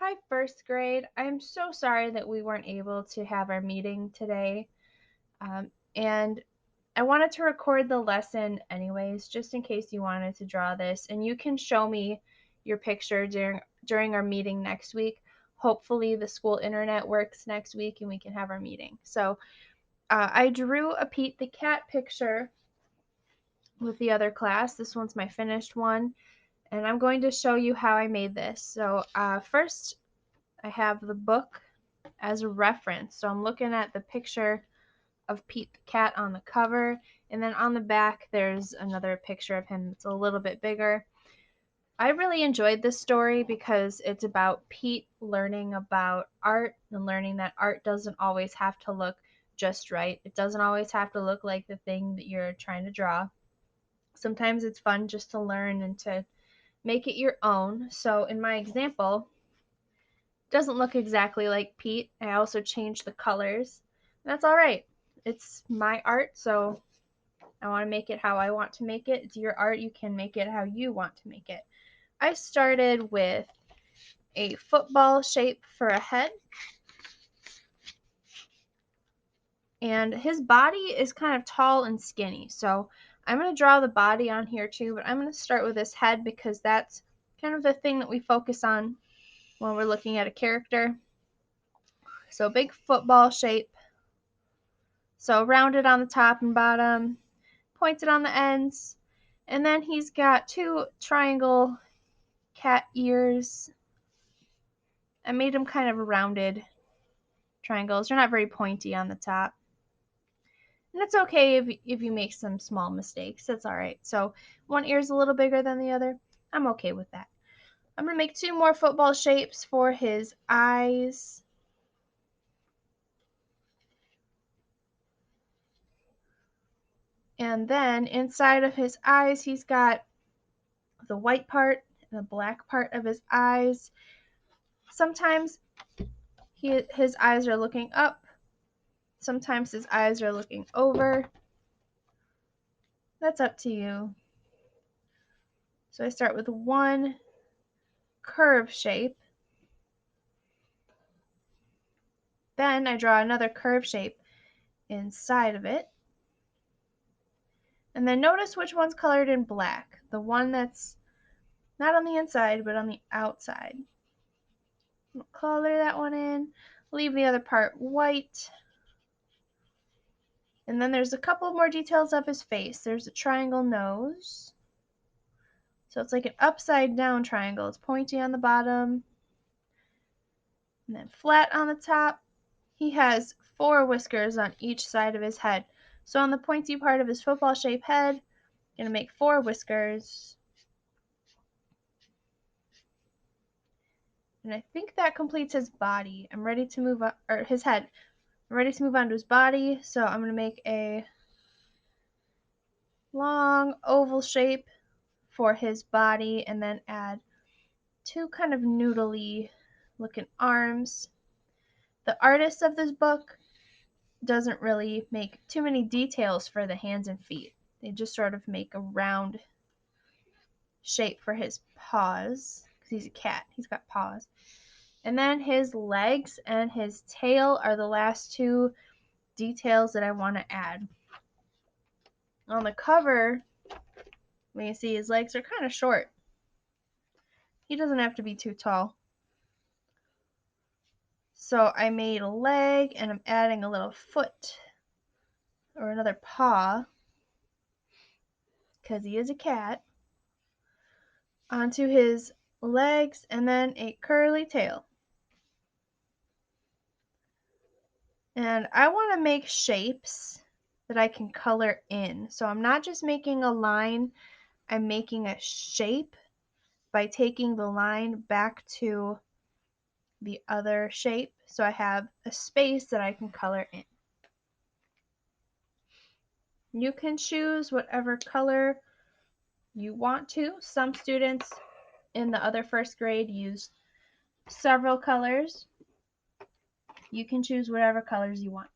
Hi, first grade. I'm so sorry that we weren't able to have our meeting today. And I wanted to record the lesson anyways, just in case you wanted to draw this. And you can show me your picture during our meeting next week. Hopefully the school internet works next week and we can have our meeting. So I drew a Pete the cat picture with the other class. This one's my finished one. And I'm going to show you how I made this. So first I have the book as a reference. So I'm looking at the picture of Pete the cat on the cover, and then on the back there's another picture of him that's a little bit bigger. I really enjoyed this story because it's about Pete learning about art and learning that art doesn't always have to look just right. It doesn't always have to look like the thing that you're trying to draw. Sometimes it's fun just to learn and to make it your own. So in my example, doesn't look exactly like Pete. I also changed the colors. That's all right. It's my art, so I want to make it how I want to make it. It's your art. You can make it how you want to make it. I started with a football shape for a head, and his body is kind of tall and skinny. So I'm going to draw the body on here too, but I'm going to start with his head because that's kind of the thing that we focus on when we're looking at a character. So big football shape. So rounded on the top and bottom, pointed on the ends, and then he's got two triangle cat ears. I made them kind of rounded triangles. They're not very pointy on the top. And it's okay if you make some small mistakes. That's all right. So one ear's a little bigger than the other. I'm okay with that. I'm going to make two more football shapes for his eyes. And then inside of his eyes, he's got the white part and the black part of his eyes. Sometimes his eyes are looking up. Sometimes his eyes are looking over. That's up to you. So I start with one curve shape. Then I draw another curve shape inside of it. And then notice which one's colored in black. The one that's not on the inside, but on the outside. I'll color that one in. Leave the other part white. And then there's a couple more details of his face. There's a triangle nose. So it's like an upside down triangle. It's pointy on the bottom and then flat on the top. He has 4 whiskers on each side of his head. So on the pointy part of his football shaped head, I'm going to make 4 whiskers. And I think that completes his body. I'm ready to move on, or his head. I'm ready to move on to his body. So I'm going to make a long oval shape for his body and then add 2 kind of noodly looking arms. The artist of this book doesn't really make too many details for the hands and feet. They just sort of make a round shape for his paws because he's a cat. He's got paws. And then his legs and his tail are the last 2 details that I want to add. On the cover, when you see his legs are kind of short. He doesn't have to be too tall. So I made a leg and I'm adding a little foot or another paw because he is a cat onto his legs and then a curly tail. And I want to make shapes that I can color in. So I'm not just making a line, I'm making a shape by taking the line back to the other shape. So I have a space that I can color in. You can choose whatever color you want to. Some students in the other first grade used several colors. You can choose whatever colors you want.